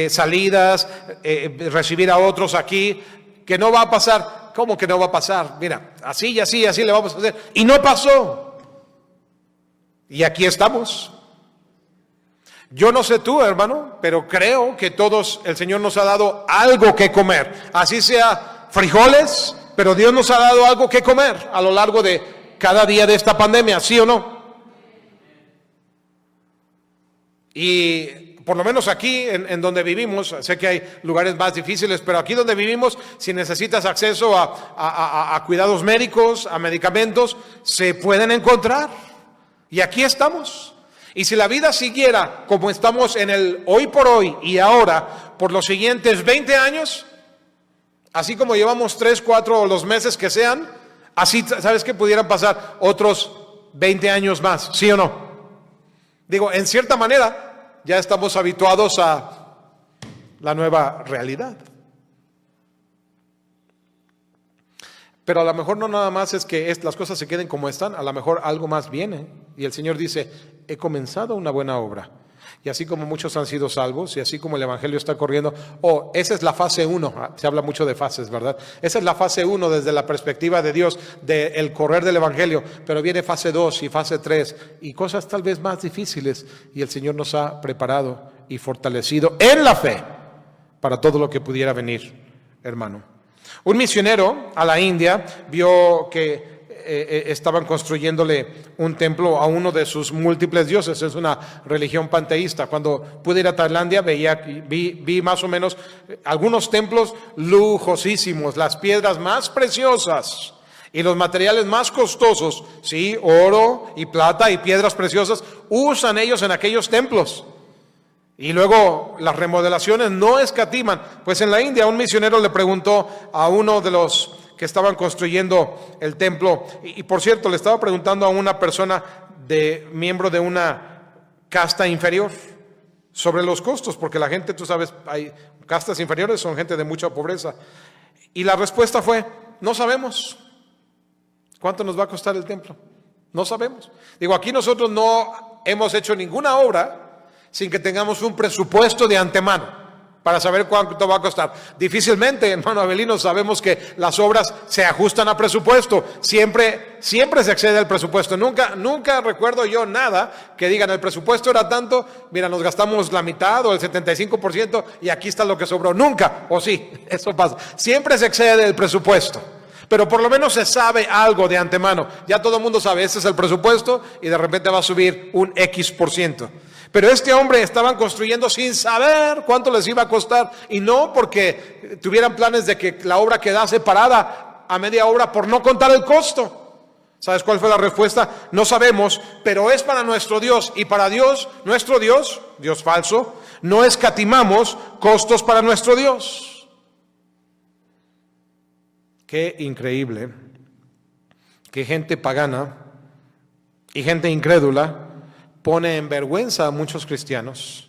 salidas, recibir a otros aquí, que no va a pasar. ¿Cómo que no va a pasar? Mira, así y así, así le vamos a hacer. Y no pasó. Y aquí estamos. Yo no sé tú, hermano, pero creo que todos, el Señor nos ha dado algo que comer. Así sea frijoles, pero Dios nos ha dado algo que comer a lo largo de cada día de esta pandemia, ¿sí o no? Y por lo menos aquí en donde vivimos, sé que hay lugares más difíciles, pero aquí donde vivimos, si necesitas acceso a cuidados médicos, a medicamentos, se pueden encontrar. Y aquí estamos. Y si la vida siguiera como estamos en el hoy por hoy y ahora, por los siguientes 20 años, así como llevamos 3, 4 o los meses que sean, así, ¿sabes qué? Pudieran pasar otros 20 años más, ¿sí o no? Digo, en cierta manera, ya estamos habituados a la nueva realidad. Pero a lo mejor no nada más es que las cosas se queden como están, a lo mejor algo más viene. Y el Señor dice, he comenzado una buena obra. Y así como muchos han sido salvos, y así como el Evangelio está corriendo, esa es la fase 1, se habla mucho de fases, ¿verdad? Esa es la fase 1 desde la perspectiva de Dios, del correr del Evangelio, pero viene fase 2 y fase 3, y cosas tal vez más difíciles, y el Señor nos ha preparado y fortalecido en la fe para todo lo que pudiera venir, hermano. Un misionero a la India vio que estaban construyéndole un templo a uno de sus múltiples dioses. Es una religión panteísta. Cuando pude ir a Tailandia vi más o menos algunos templos lujosísimos, las piedras más preciosas y los materiales más costosos, sí, oro y plata y piedras preciosas, usan ellos en aquellos templos. Y luego las remodelaciones no escatiman. Pues en la India un misionero le preguntó a uno de los que estaban construyendo el templo, y por cierto le estaba preguntando a una persona miembro de una casta inferior sobre los costos, porque la gente, tú sabes, hay castas inferiores, son gente de mucha pobreza, y la respuesta fue: no sabemos cuánto nos va a costar el templo, no sabemos. Digo, aquí nosotros no hemos hecho ninguna obra sin que tengamos un presupuesto de antemano para saber cuánto va a costar. Difícilmente, hermano Abelino, sabemos que las obras se ajustan a presupuesto. Siempre se excede el presupuesto. Nunca recuerdo yo nada que digan el presupuesto era tanto, mira, nos gastamos la mitad o el 75% y aquí está lo que sobró. Nunca, o sí, eso pasa. Siempre se excede el presupuesto. Pero por lo menos se sabe algo de antemano. Ya todo el mundo sabe, este es el presupuesto y de repente va a subir un X%. Pero este hombre estaban construyendo sin saber cuánto les iba a costar, y no porque tuvieran planes de que la obra quedase parada a media obra por no contar el costo. ¿Sabes cuál fue la respuesta? No sabemos, pero es para nuestro Dios, y para Dios, nuestro Dios, Dios falso, no escatimamos costos para nuestro Dios. Qué increíble que gente pagana y gente incrédula pone en vergüenza a muchos cristianos,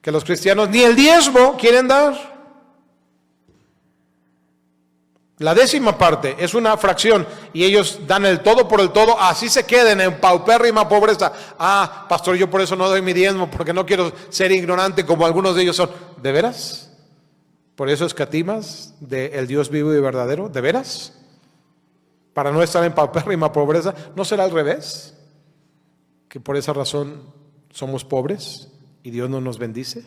que los cristianos ni el diezmo quieren dar. La 10ª parte es una fracción y ellos dan el todo por el todo, así se queden en paupérrima pobreza. Ah, pastor, yo por eso no doy mi diezmo, porque no quiero ser ignorante como algunos de ellos son. ¿De veras? ¿Por eso escatimas del Dios vivo y verdadero? ¿De veras? ¿Para no estar en paupérrima pobreza? ¿No será al revés? ¿Que por esa razón somos pobres y Dios no nos bendice?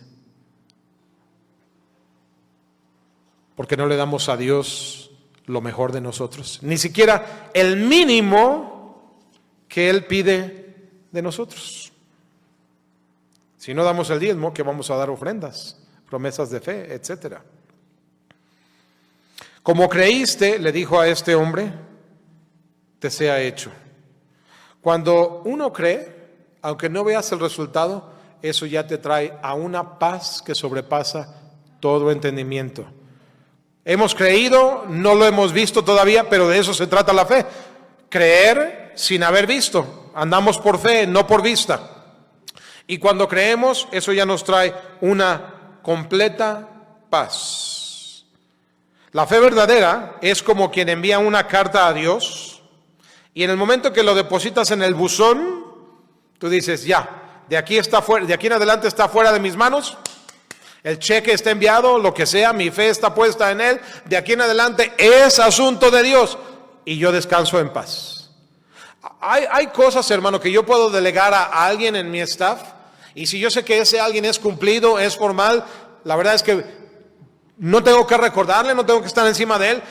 Porque no le damos a Dios lo mejor de nosotros, ni siquiera el mínimo que Él pide de nosotros. Si no damos el diezmo, ¿qué vamos a dar? Ofrendas, promesas de fe, etcétera. Como creíste, le dijo a este hombre, te sea hecho. Cuando uno cree, aunque no veas el resultado, eso ya te trae a una paz que sobrepasa todo entendimiento. Hemos creído, no lo hemos visto todavía, pero de eso se trata la fe. Creer sin haber visto. Andamos por fe, no por vista. Y cuando creemos, eso ya nos trae una completa paz. La fe verdadera es como quien envía una carta a Dios y en el momento que lo depositas en el buzón, tú dices, ya, de aquí en adelante está fuera de mis manos, el cheque está enviado, lo que sea, mi fe está puesta en él, de aquí en adelante es asunto de Dios y yo descanso en paz. Hay cosas, hermano, que yo puedo delegar a alguien en mi staff, y si yo sé que ese alguien es cumplido, es formal, la verdad es que no tengo que recordarle, no tengo que estar encima de él.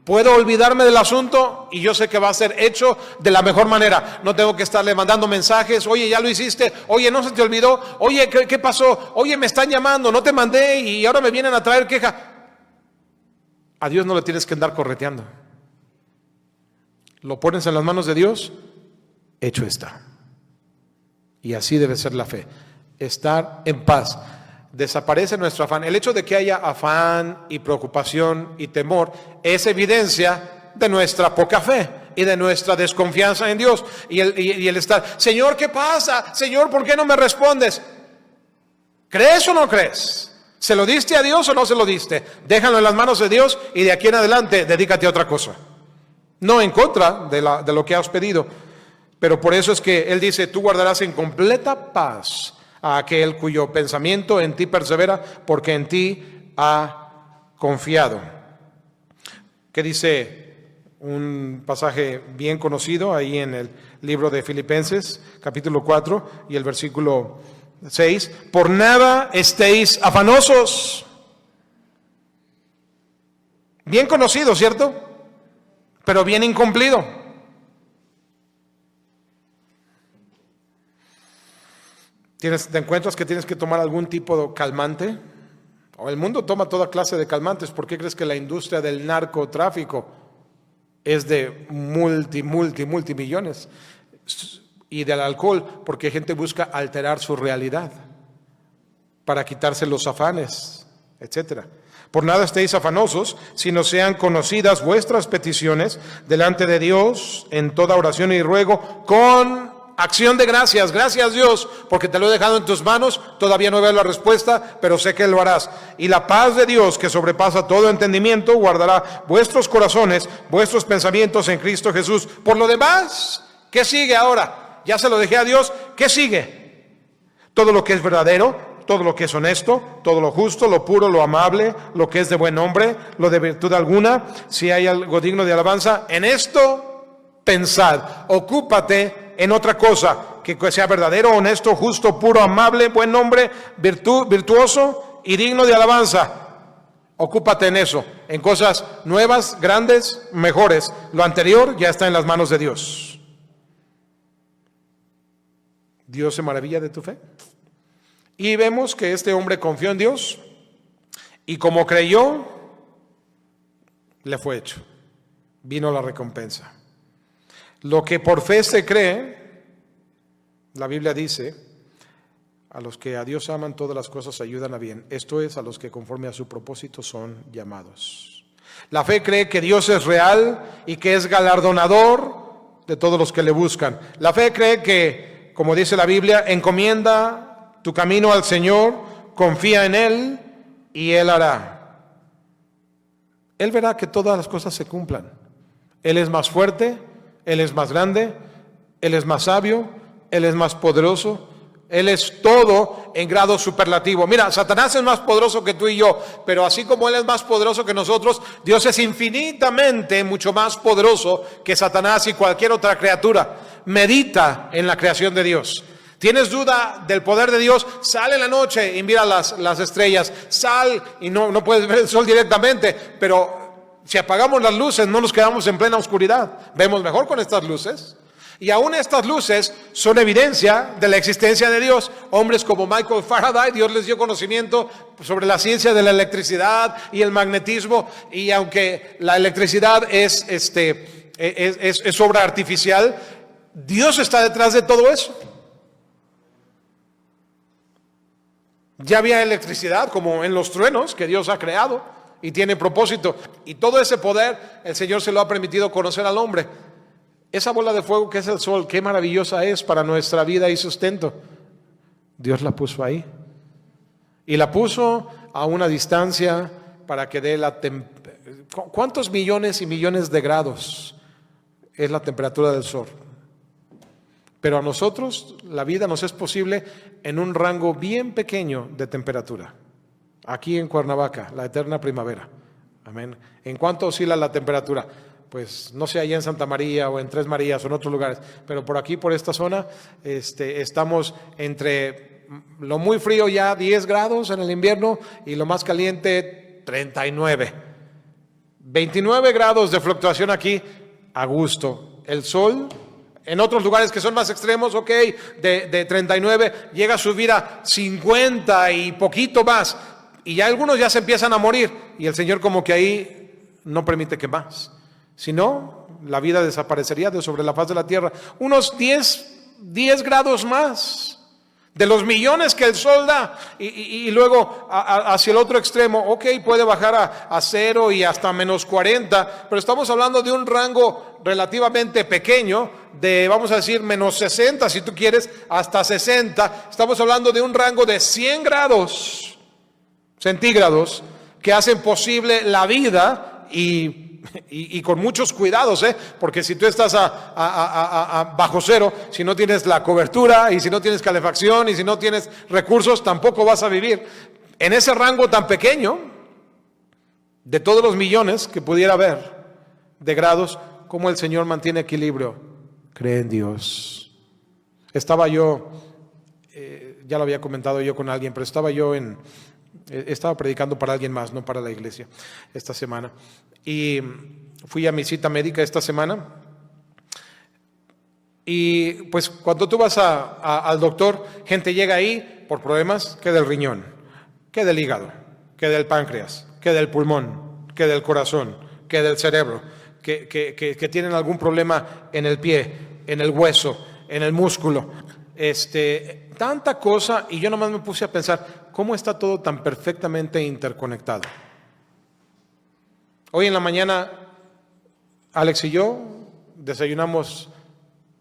Puedo olvidarme del asunto y yo sé que va a ser hecho de la mejor manera. No tengo que estarle mandando mensajes, oye, ya lo hiciste, oye, no se te olvidó, oye, ¿qué pasó? Oye, me están llamando, no te mandé y ahora me vienen a traer queja. A Dios no le tienes que andar correteando. Lo pones en las manos de Dios, hecho está. Y así debe ser la fe, estar en paz. Desaparece nuestro afán. El hecho de que haya afán y preocupación y temor es evidencia de nuestra poca fe y de nuestra desconfianza en Dios. Y el estar, Señor, ¿qué pasa? Señor, ¿por qué no me respondes? ¿Crees o no crees? ¿Se lo diste a Dios o no se lo diste? Déjalo en las manos de Dios y de aquí en adelante dedícate a otra cosa. No en contra de lo que has pedido, pero por eso es que Él dice, tú guardarás en completa paz a aquel cuyo pensamiento en ti persevera, porque en ti ha confiado. ¿Qué dice un pasaje bien conocido ahí en el libro de Filipenses, capítulo 4 y el versículo 6? Por nada estéis afanosos. Bien conocido, ¿cierto? Pero bien incumplido. ¿Te encuentras que tienes que tomar algún tipo de calmante? O el mundo toma toda clase de calmantes. ¿Por qué crees que la industria del narcotráfico es de multimillones? Y del alcohol, porque gente busca alterar su realidad para quitarse los afanes, etcétera. Por nada estéis afanosos, sino sean conocidas vuestras peticiones delante de Dios en toda oración y ruego con acción de gracias. Gracias, Dios, porque te lo he dejado en tus manos. Todavía no veo la respuesta, pero sé que lo harás. Y la paz de Dios, que sobrepasa todo entendimiento, guardará vuestros corazones, vuestros pensamientos en Cristo Jesús. Por lo demás, ¿qué sigue ahora? Ya se lo dejé a Dios. ¿Qué sigue? Todo lo que es verdadero, todo lo que es honesto, todo lo justo, lo puro, lo amable, lo que es de buen nombre, lo de virtud alguna, si hay algo digno de alabanza, en esto pensad. Ocúpate en otra cosa, que sea verdadero, honesto, justo, puro, amable, buen nombre, virtuoso y digno de alabanza. Ocúpate en eso, en cosas nuevas, grandes, mejores. Lo anterior ya está en las manos de Dios. ¿Dios se maravilla de tu fe? Y vemos que este hombre confió en Dios y como creyó, le fue hecho. Vino la recompensa. Lo que por fe se cree, la Biblia dice, a los que a Dios aman todas las cosas ayudan a bien. Esto es, a los que conforme a su propósito son llamados. La fe cree que Dios es real y que es galardonador de todos los que le buscan. La fe cree que, como dice la Biblia, encomienda tu camino al Señor, confía en Él y Él hará. Él verá que todas las cosas se cumplan. Él es más fuerte, Él es más grande, Él es más sabio, Él es más poderoso, Él es todo en grado superlativo. Mira, Satanás es más poderoso que tú y yo, pero así como Él es más poderoso que nosotros, Dios es infinitamente mucho más poderoso que Satanás y cualquier otra criatura. Medita en la creación de Dios. ¿Tienes duda del poder de Dios? Sal en la noche y mira las estrellas. Sal y no puedes ver el sol directamente, pero si apagamos las luces no nos quedamos en plena oscuridad. Vemos mejor con estas luces. Y aún estas luces son evidencia de la existencia de Dios. Hombres como Michael Faraday, Dios les dio conocimiento sobre la ciencia de la electricidad y el magnetismo. Y aunque la electricidad es obra artificial, Dios está detrás de todo eso. Ya había electricidad como en los truenos que Dios ha creado y tiene propósito. Y todo ese poder el Señor se lo ha permitido conocer al hombre. Esa bola de fuego que es el sol, qué maravillosa es para nuestra vida y sustento. Dios la puso ahí. Y la puso a una distancia para que dé la temperatura. ¿Cuántos millones y millones de grados es la temperatura del sol? Pero a nosotros la vida nos es posible en un rango bien pequeño de temperatura. Aquí en Cuernavaca, la eterna primavera. Amén. ¿En cuánto oscila la temperatura? Pues no sé, allá en Santa María o en Tres Marías o en otros lugares. Pero por aquí, por esta zona, estamos entre lo muy frío ya 10 grados en el invierno y lo más caliente 39. 29 grados de fluctuación aquí a gusto. El sol... En otros lugares que son más extremos, de 39 llega a subir a 50 y poquito más. Y ya algunos ya se empiezan a morir. Y el Señor como que ahí no permite que más. Si no, la vida desaparecería de sobre la faz de la tierra. Unos 10 grados más de los millones que el sol da. Y luego hacia el otro extremo, puede bajar a 0 y hasta menos 40. Pero estamos hablando de un rango relativamente pequeño, de vamos a decir menos 60 si tú quieres, hasta 60. Estamos hablando de un rango de 100 grados centígrados que hacen posible la vida y y con muchos cuidados, porque si tú estás bajo cero, si no tienes la cobertura y si no tienes calefacción y si no tienes recursos, tampoco vas a vivir. En ese rango tan pequeño, de todos los millones que pudiera haber de grados, ¿cómo el Señor mantiene equilibrio? Cree en Dios. Estaba yo, ya lo había comentado yo con alguien, pero estaba predicando para alguien más, no para la iglesia, esta semana. Y fui a mi cita médica esta semana. Y pues cuando tú vas al doctor, gente llega ahí por problemas que del riñón, que del hígado, que del páncreas, que del pulmón, que del corazón, que del cerebro, que tienen algún problema en el pie, en el hueso, en el músculo. Tanta cosa, y yo nomás me puse a pensar, ¿cómo está todo tan perfectamente interconectado? Hoy en la mañana, Alex y yo desayunamos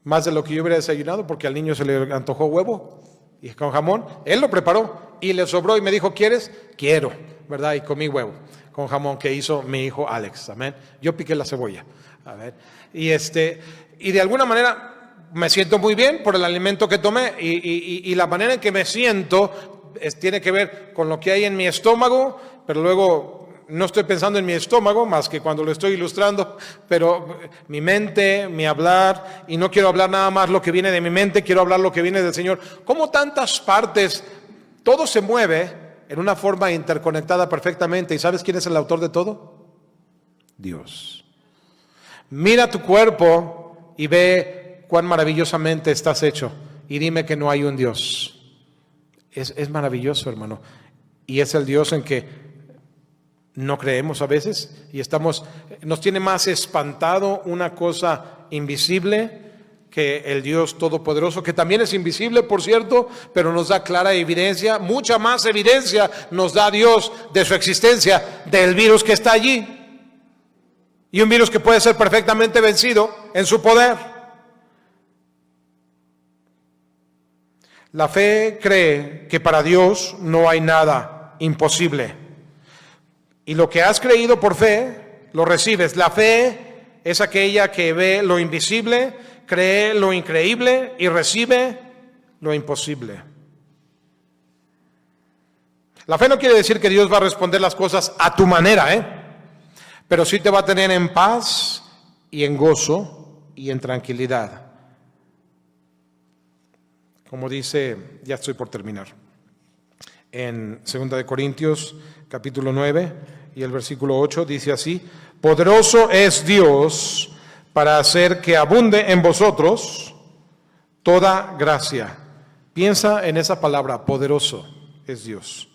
más de lo que yo hubiera desayunado, porque al niño se le antojó huevo y con jamón. Él lo preparó y le sobró y me dijo, ¿quieres? Quiero, ¿verdad? Y comí huevo con jamón que hizo mi hijo Alex, amén. Yo piqué la cebolla, a ver. Y de alguna manera me siento muy bien por el alimento que tomé y la manera en que me siento tiene que ver con lo que hay en mi estómago, pero luego no estoy pensando en mi estómago más que cuando lo estoy ilustrando, pero mi mente, mi hablar, y no quiero hablar nada más lo que viene de mi mente, quiero hablar lo que viene del Señor. Como tantas partes, todo se mueve en una forma interconectada perfectamente. ¿Y sabes quién es el autor de todo? Dios. Mira tu cuerpo y ve cuán maravillosamente estás hecho y dime que no hay un Dios. Es maravilloso, hermano, y es el Dios en que no creemos a veces y nos tiene más espantado una cosa invisible que el Dios Todopoderoso, que también es invisible, por cierto, pero nos da clara evidencia, mucha más evidencia nos da Dios de su existencia, del virus que está allí, y un virus que puede ser perfectamente vencido en su poder. La fe cree que para Dios no hay nada imposible. Y lo que has creído por fe, lo recibes. La fe es aquella que ve lo invisible, cree lo increíble y recibe lo imposible. La fe no quiere decir que Dios va a responder las cosas a tu manera, pero sí te va a tener en paz y en gozo y en tranquilidad. Como dice, ya estoy por terminar, en 2 de Corintios capítulo 9 y el versículo 8 dice así: poderoso es Dios para hacer que abunde en vosotros toda gracia. Piensa en esa palabra, poderoso es Dios.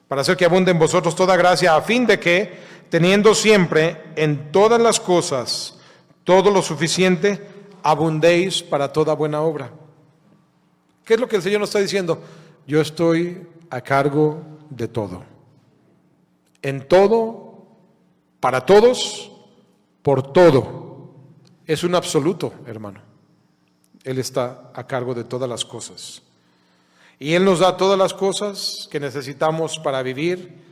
Para hacer que abunde en vosotros toda gracia, a fin de que, teniendo siempre en todas las cosas todo lo suficiente, abundéis para toda buena obra. ¿Qué es lo que el Señor nos está diciendo? Yo estoy a cargo de todo. En todo, para todos, por todo. Es un absoluto, hermano. Él está a cargo de todas las cosas. Y Él nos da todas las cosas que necesitamos para vivir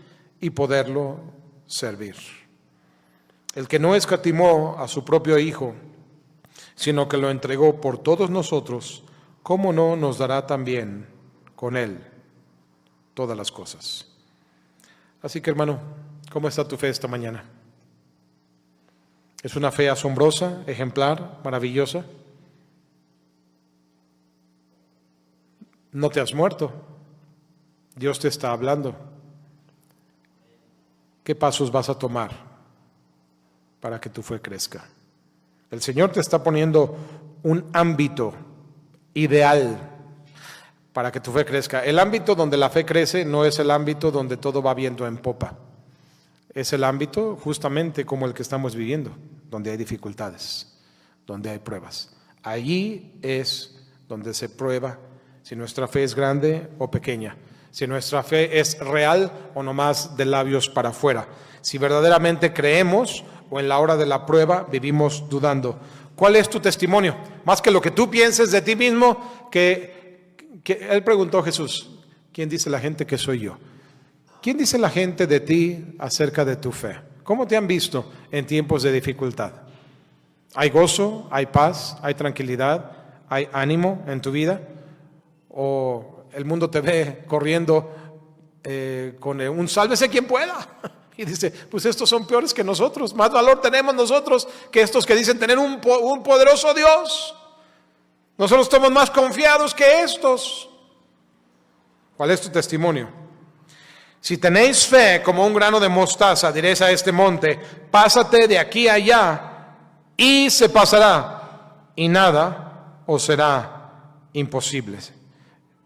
y poderlo servir. El que no escatimó a su propio Hijo, sino que lo entregó por todos nosotros, ¿cómo no nos dará también con Él todas las cosas? Así que, hermano, ¿cómo está tu fe esta mañana? ¿Es una fe asombrosa, ejemplar, maravillosa? No te has muerto. Dios te está hablando. ¿Qué pasos vas a tomar para que tu fe crezca? El Señor te está poniendo un ámbito ideal para que tu fe crezca. El ámbito donde la fe crece no es el ámbito donde todo va viento en popa. Es el ámbito justamente como el que estamos viviendo, donde hay dificultades, donde hay pruebas. Allí es donde se prueba si nuestra fe es grande o pequeña, si nuestra fe es real o nomás de labios para afuera, si verdaderamente creemos o en la hora de la prueba vivimos dudando. ¿Cuál es tu testimonio? Más que lo que tú pienses de ti mismo, que él preguntó a Jesús, ¿quién dice la gente que soy yo? ¿Quién dice la gente de ti acerca de tu fe? ¿Cómo te han visto en tiempos de dificultad? ¿Hay gozo, hay paz, hay tranquilidad, hay ánimo en tu vida? ¿O el mundo te ve corriendo con un sálvese quien pueda? Y dice, pues estos son peores que nosotros. Más valor tenemos nosotros que estos que dicen tener un poderoso Dios. Nosotros estamos más confiados que estos. ¿Cuál es tu testimonio? Si tenéis fe como un grano de mostaza, diréis a este monte, pásate de aquí a allá, y se pasará, y nada os será imposible.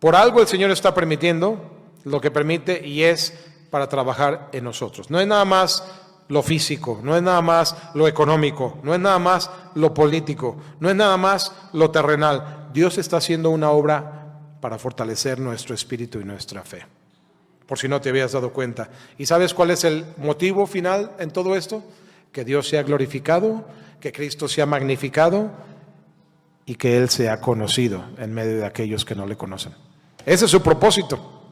Por algo el Señor está permitiendo lo que permite, y es para trabajar en nosotros. No es nada más lo físico, no es nada más lo económico, no es nada más lo político, no es nada más lo terrenal. Dios está haciendo una obra para fortalecer nuestro espíritu y nuestra fe, por si no te habías dado cuenta. ¿Y sabes cuál es el motivo final en todo esto? Que Dios sea glorificado, que Cristo sea magnificado y que Él sea conocido en medio de aquellos que no le conocen. Ese es su propósito.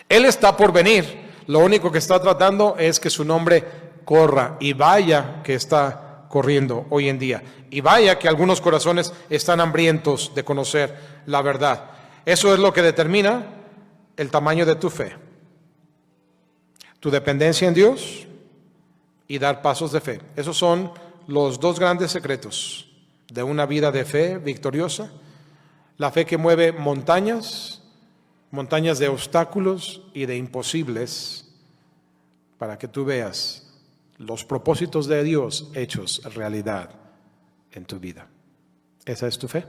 Él está por venir. Lo único que está tratando es que su nombre corra, y vaya que está corriendo hoy en día, y vaya que algunos corazones están hambrientos de conocer la verdad. Eso es lo que determina el tamaño de tu fe, tu dependencia en Dios y dar pasos de fe. Esos son los dos grandes secretos de una vida de fe victoriosa. La fe que mueve montañas de obstáculos y de imposibles, para que tú veas los propósitos de Dios hechos realidad en tu vida. ¿Esa es tu fe?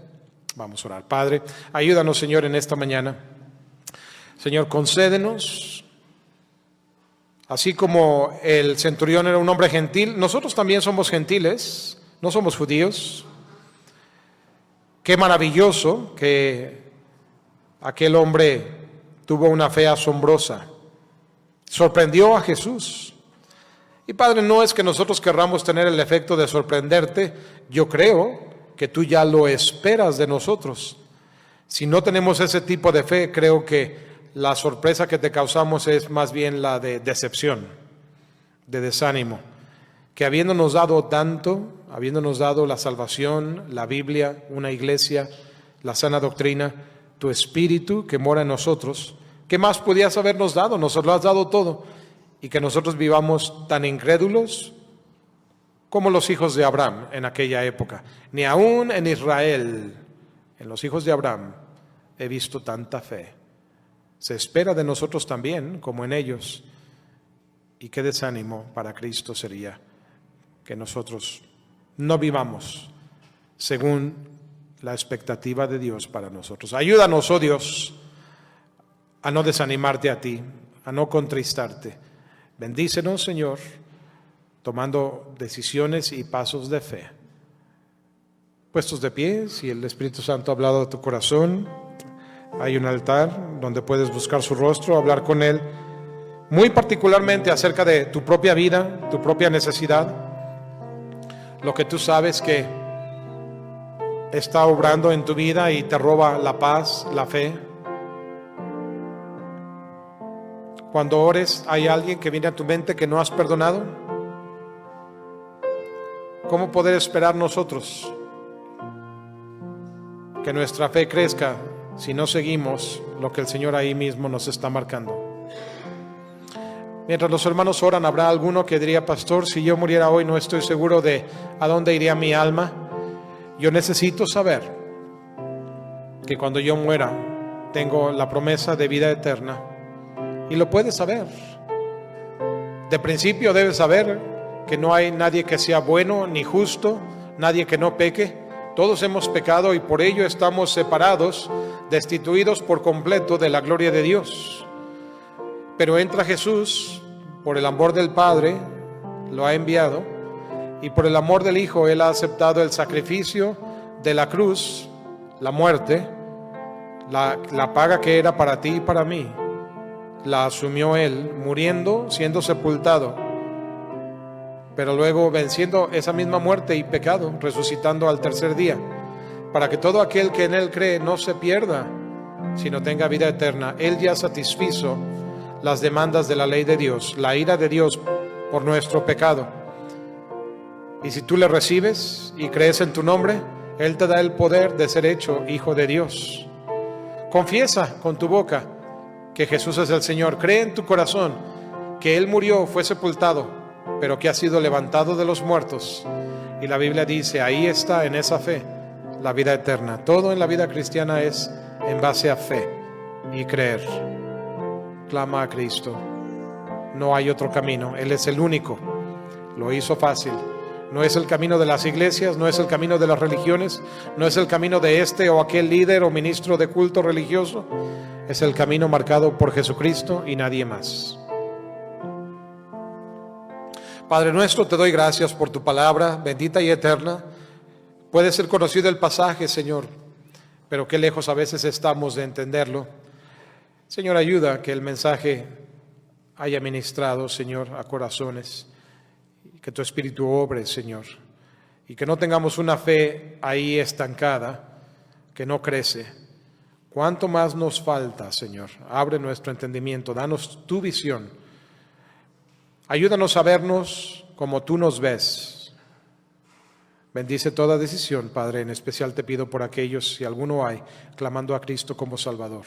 Vamos a orar. Padre, ayúdanos, Señor, en esta mañana. Señor, concédenos, así como el centurión era un hombre gentil, nosotros también somos gentiles, no somos judíos. Qué maravilloso que aquel hombre tuvo una fe asombrosa, sorprendió a Jesús. Y Padre, no es que nosotros querramos tener el efecto de sorprenderte, yo creo que tú ya lo esperas de nosotros. Si no tenemos ese tipo de fe, creo que la sorpresa que te causamos es más bien la de decepción, de desánimo, que habiéndonos dado tanto, habiéndonos dado la salvación, la Biblia, una iglesia, la sana doctrina, tu Espíritu que mora en nosotros, ¿qué más podías habernos dado? Nos lo has dado todo. Y que nosotros vivamos tan incrédulos como los hijos de Abraham en aquella época. Ni aún en Israel, en los hijos de Abraham, he visto tanta fe. Se espera de nosotros también, como en ellos. Y qué desánimo para Cristo sería que nosotros no vivamos según la expectativa de Dios para nosotros. Ayúdanos, oh Dios, a no desanimarte a ti, a no contristarte. Bendícenos, Señor, tomando decisiones y pasos de fe. Puestos de pie, si el Espíritu Santo ha hablado a tu corazón, hay un altar donde puedes buscar su rostro, hablar con Él, muy particularmente acerca de tu propia vida, tu propia necesidad, lo que tú sabes que está obrando en tu vida y te roba la paz, la fe. Cuando ores, ¿hay alguien que viene a tu mente que no has perdonado? ¿Cómo poder esperar nosotros que nuestra fe crezca si no seguimos lo que el Señor ahí mismo nos está marcando? Mientras los hermanos oran, ¿habrá alguno que diría, pastor, si yo muriera hoy no estoy seguro de a dónde iría mi alma? Yo necesito saber que cuando yo muera tengo la promesa de vida eterna. Y lo puedes saber. De principio debes saber que no hay nadie que sea bueno ni justo, nadie que no peque. Todos hemos pecado y por ello estamos separados, destituidos por completo de la gloria de Dios. Pero entra Jesús, por el amor del Padre, lo ha enviado, y por el amor del Hijo, Él ha aceptado el sacrificio de la cruz, la muerte, la paga que era para ti y para mí. La asumió Él, muriendo, siendo sepultado, pero luego venciendo esa misma muerte y pecado, resucitando al tercer día, para que todo aquel que en Él cree no se pierda, sino tenga vida eterna. Él ya satisfizo las demandas de la ley de Dios. La ira de Dios por nuestro pecado. Y si tú le recibes y crees en tu nombre, Él te da el poder de ser hecho hijo de Dios. Confiesa con tu boca que Jesús es el Señor. Cree en tu corazón que Él murió, fue sepultado, pero que ha sido levantado de los muertos. Y la Biblia dice, ahí está, en esa fe, la vida eterna. Todo en la vida cristiana es en base a fe y creer. Clama a Cristo. No hay otro camino. Él es el único. Lo hizo fácil. No es el camino de las iglesias, no es el camino de las religiones, no es el camino de este o aquel líder o ministro de culto religioso. Es el camino marcado por Jesucristo y nadie más. Padre nuestro, te doy gracias por tu palabra, bendita y eterna. Puede ser conocido el pasaje, Señor, pero qué lejos a veces estamos de entenderlo. Señor, ayuda a que el mensaje haya ministrado, Señor, a corazones. Que tu Espíritu obre, Señor, y que no tengamos una fe ahí estancada, que no crece. ¿Cuánto más nos falta, Señor? Abre nuestro entendimiento, danos tu visión. Ayúdanos a vernos como tú nos ves. Bendice toda decisión, Padre. En especial te pido por aquellos, si alguno hay, clamando a Cristo como Salvador.